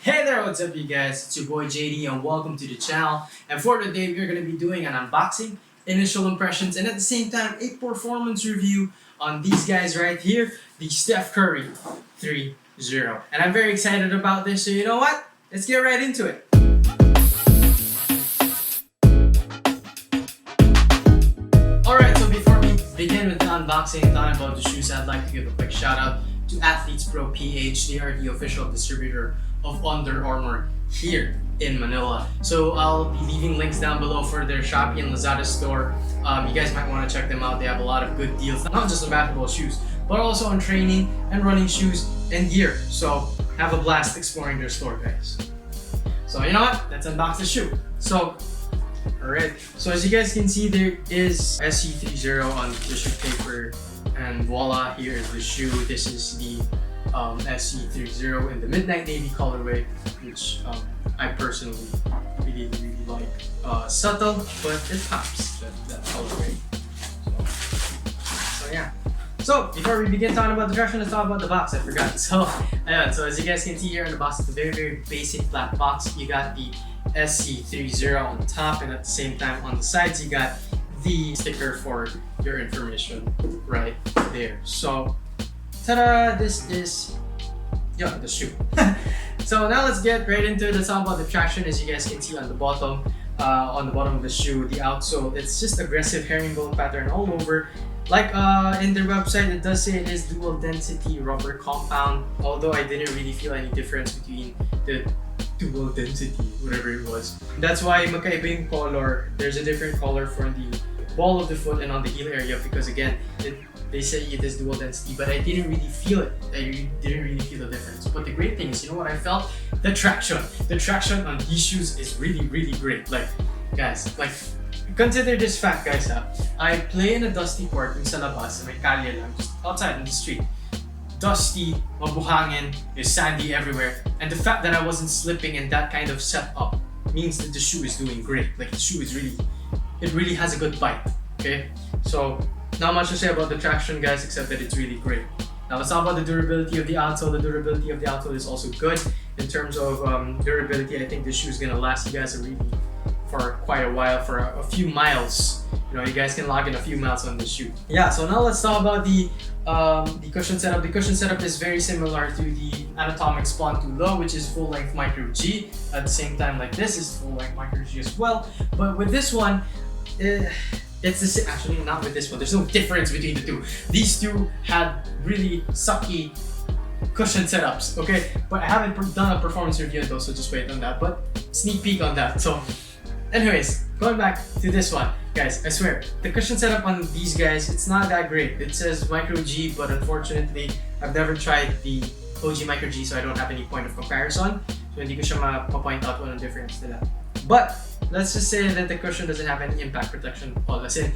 Hey there, what's up you guys? It's your boy JD and welcome to the channel. And for today, we're going to be doing an unboxing, initial impressions, and at the same time, a performance review on these guys right here, the Steph Curry 3.0. And I'm very excited about this, so you know what? Let's get right into it. Alright, so before we begin with the unboxing and talking about the shoes, I'd like to give a quick shout out to AthletesPro PH. They are the official distributor of Under Armour here in Manila. So I'll be leaving links down below for their Shopee and Lazada store. You guys might want to check them out. They have a lot of good deals, not just on basketball shoes, but also on training and running shoes and gear. So have a blast exploring their store, guys. So you know what? Let's unbox the shoe. So, alright. So as you guys can see, there is SC30 on the tissue paper. And voila, here is the shoe. This is the SC30 in the Midnight Navy colorway, which I personally really like. Subtle, but it pops, that colorway. So yeah. So before we begin talking about the direction, let's talk about the box. I forgot. So as you guys can see here in the box, it's a very basic flat box. You got the SC30 on top, and at the same time on the sides you got the sticker for your information right there. So ta-da! This is the shoe. So now let's get right into it. Let's talk about the traction. As you guys can see on the bottom of the shoe, the outsole, it's just aggressive herringbone pattern all over. Like in their website, it does say it is dual density rubber compound, although I didn't really feel any difference between the dual density, whatever it was. That's why magkaiba yung color. There's a different color for the ball of the foot and on the heel area, because again, they say it is dual density, but I didn't really feel it. I didn't really feel the difference. But the great thing is, you know what I felt? The traction. The traction on these shoes is really great. Like, guys, like, consider this fact, guys. I play in a dusty court in sa labas, may kalye lang, just outside in the street. Dusty, mabuhangin, there's sandy everywhere, and the fact that I wasn't slipping in that kind of setup means that the shoe is doing great. Like, the shoe is really has a good bite. Okay, so not much to say about the traction, guys, except that it's really great. Now let's talk about the durability of the outsole. The durability of the outsole is also good in terms of durability. I think this shoe is gonna last you guys for quite a while, for a few miles. You know, you guys can log in a few miles on this shoe. Yeah, so now let's talk about the cushion setup. The cushion setup is very similar to the Anatomic Spawn 2 Low, which is full-length micro G. At the same time, like this is full-length micro G as well. But with this one, it's the same. Actually, not with this one. There's no difference between the two. These two had really sucky cushion setups, okay? But I haven't done a performance review though, so just wait on that. But sneak peek on that. So anyways, going back to this one, guys, I swear, the cushion setup on these guys, it's not that great. It says micro G, but unfortunately, I've never tried the OG micro G, so I don't have any point of comparison. So hindi ko siya ma-point out anong difference nila. But let's just say that the cushion doesn't have any impact protection at all. As in,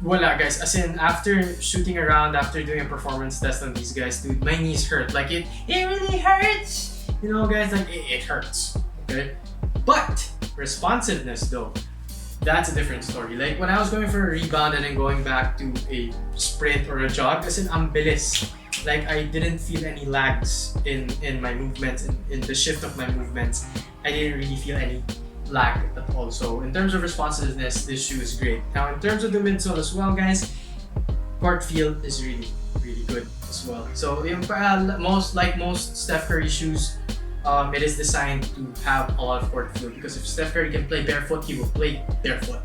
wala, guys. As in, after shooting around, after doing a performance test on these guys, dude, my knees hurt. Like, it really hurts. You know, guys, like, it hurts. Okay? But responsiveness, though, that's a different story. Like, when I was going for a rebound and then going back to a sprint or a jog, as in, ang bilis. Like, I didn't feel any lags in my movements, in the shift of my movements. I didn't really feel any lag at all. So in terms of responsiveness, this shoe is great. Now in terms of the midsole as well, guys, court feel is really good as well. So most Steph Curry shoes, it is designed to have a lot of court feel, because if Steph Curry can play barefoot, he will play barefoot.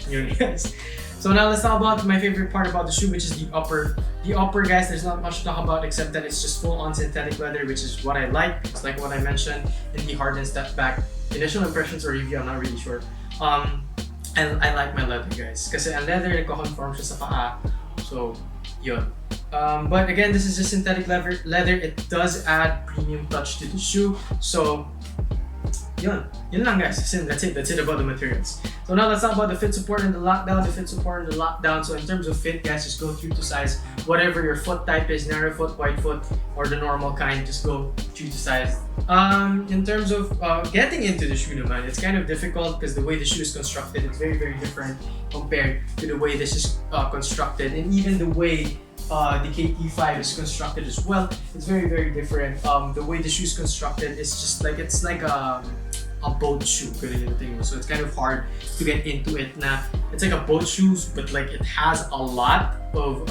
You know, guys. So now let's talk about my favorite part about the shoe, which is the upper. The upper, guys, there's not much to talk about except that it's just full on synthetic leather, which is what I like. It's like what I mentioned in the hard and step back initial impressions or review, I'm not really sure. And I like my leather, guys, kasi ang leather nagko-conform siya sa paa. So, yun. But again, this is just synthetic leather. It does add premium touch to the shoe. So, yun lang, guys. That's it about the materials. So now let's talk about the fit support and the lockdown. So in terms of fit, guys, just go through to size whatever your foot type is, narrow foot, wide foot, or the normal kind. Just go through to size. In terms of getting into the shoe naman, it's kind of difficult because the way the shoe is constructed, it's very different compared to the way this is constructed, and even the way the KT5 is constructed as well. It's very, very different. The way the shoe is constructed is just like, it's like a boat shoe. So it's kind of hard to get into it. It's like a boat shoes, but like it has a lot of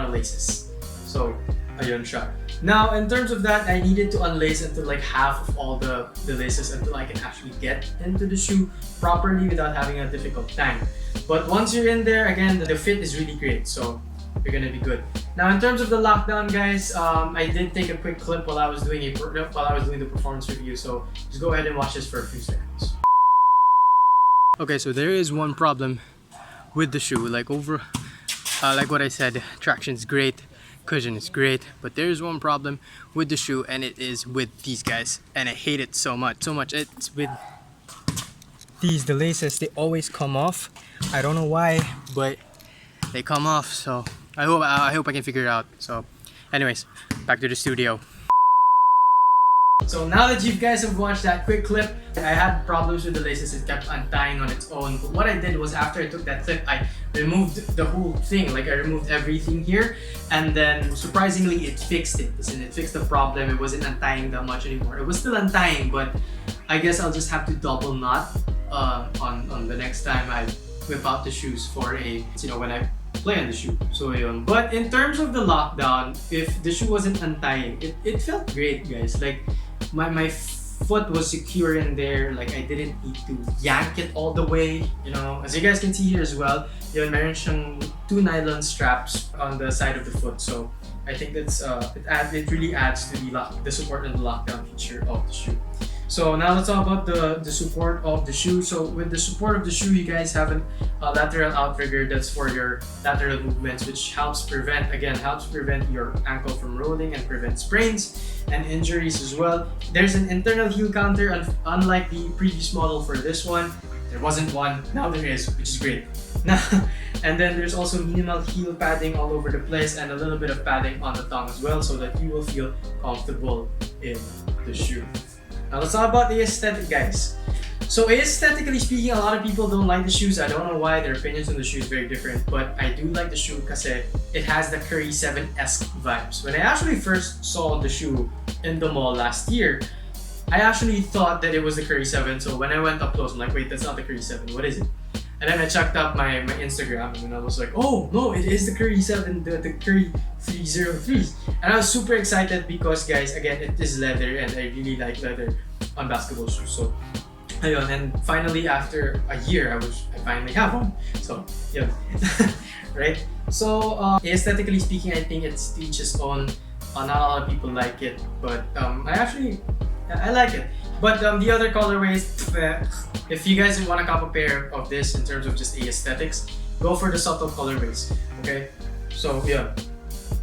laces. So ayun siya. Now, in terms of that, I needed to unlace until like half of all the laces until I can actually get into the shoe properly without having a difficult time. But once you're in there, again, the fit is really great, so you're gonna be good. Now, in terms of the lockdown, guys, I did take a quick clip while I was doing the performance review. So just go ahead and watch this for a few seconds. Okay, so there is one problem with the shoe. Like what I said, traction's great. Cushion is great, but there's one problem with the shoe, and it is with these guys, and I hate it so much. It's with these, the laces, they always come off. I don't know why, but they come off. So I hope I can figure it out. So anyways, back to the studio. So now that you guys have watched that quick clip, I had problems with the laces. It kept untying on its own. But what I did was, after I took that clip, I removed the whole thing. Like, I removed everything here, and then surprisingly it fixed it. It fixed the problem. It wasn't untying that much anymore. It was still untying, but I guess I'll just have to double knot on the next time I whip out the shoes for when I play on the shoe. So yun. But in terms of the lockdown, if the shoe wasn't untying, it felt great, guys. Like, my foot was secure in there. Like, I didn't need to yank it all the way, as you guys can see here as well. Meron siyang 2 nylon straps on the side of the foot, so I think that's it really adds to the support and the lockdown feature of the shoe. So now let's talk about the support of the shoe. So with the support of the shoe, you guys have a lateral outrigger that's for your lateral movements, which helps prevent your ankle from rolling and prevent sprains and injuries as well. There's an internal heel counter, unlike the previous model. For this one, there wasn't one. Now there is, which is great. Now, and then there's also minimal heel padding all over the place, and a little bit of padding on the tongue as well, so that you will feel comfortable in the shoe. Now let's talk about the aesthetic, guys. So aesthetically speaking, a lot of people don't like the shoes. I don't know why. Their opinions on the shoe is very different, but I do like the shoe because it has the Curry 7-esque vibes. When I actually first saw the shoe in the mall last year, I actually thought that it was the Curry 7. So when I went up close, I'm like, wait, that's not the Curry 7. What is it? And then I checked out my Instagram, and I was like, oh no, it is the Curry 7, the Curry 303s. And I was super excited because, guys, again, it is leather, and I really like leather on basketball shoes. So ayun, and finally, after a year, I finally have one. So yeah. Right? So aesthetically speaking, I think it's to each his own. Not a lot of people like it, but I like it. But the other colorways, if you guys want to cop a pair of this in terms of just aesthetics, go for the subtle colorways. Okay, so yeah.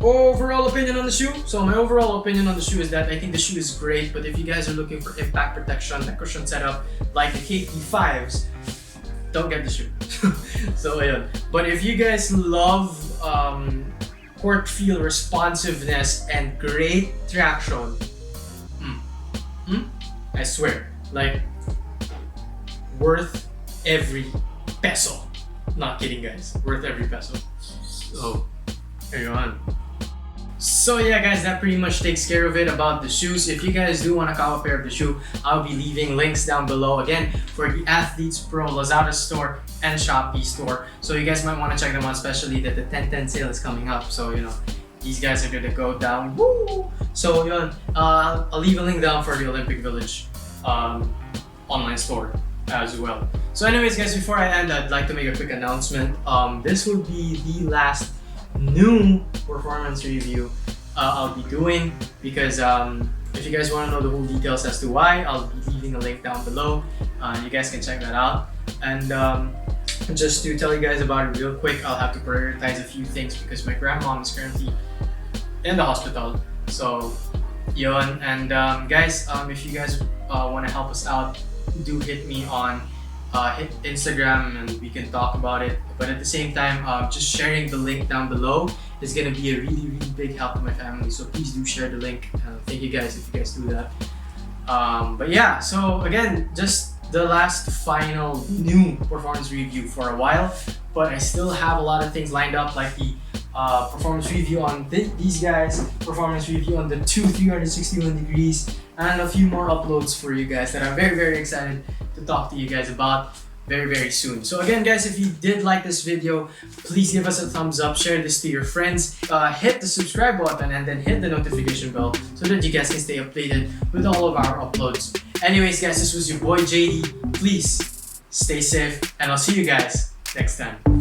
Overall opinion on the shoe. So my overall opinion on the shoe is that I think the shoe is great, but if you guys are looking for impact protection, the cushion setup like the KT5s, don't get the shoe. So yeah. But if you guys love court feel responsiveness and great traction, I swear, like, worth every peso. Not kidding, guys. Worth every peso. So, there you go. So yeah, guys, that pretty much takes care of it about the shoes. If you guys do want to cop a pair of the shoe, I'll be leaving links down below again for the Athletes Pro Lazada store and Shopee store. So you guys might want to check them out, especially that the 10/10 sale is coming up. So these guys are gonna go down. Woo! So I'll leave a link down for the Olympic Village online store as well. So anyways, guys, before I end, I'd like to make a quick announcement. This will be the last new performance review I'll be doing, because if you guys want to know the whole details as to why, I'll be leaving a link down below. You guys can check that out. And just to tell you guys about it real quick, I'll have to prioritize a few things because my grandmom is currently in the hospital. So yun. And guys, if you guys want to help us out, do hit me on hit Instagram and we can talk about it. But at the same time, just sharing the link down below is gonna be a really, really big help to my family. So please do share the link. Thank you guys if you guys do that. But yeah, so again, just the last final new performance review for a while, but I still have a lot of things lined up, like the performance review on these guys, performance review on the two 361 degrees, and a few more uploads for you guys that I'm very excited to talk to you guys about very soon. So again guys, if you did like this video, please give us a thumbs up, share this to your friends, hit the subscribe button, and then hit the notification bell so that you guys can stay updated with all of our uploads. Anyways guys, this was your boy JD. Please stay safe, and I'll see you guys next time.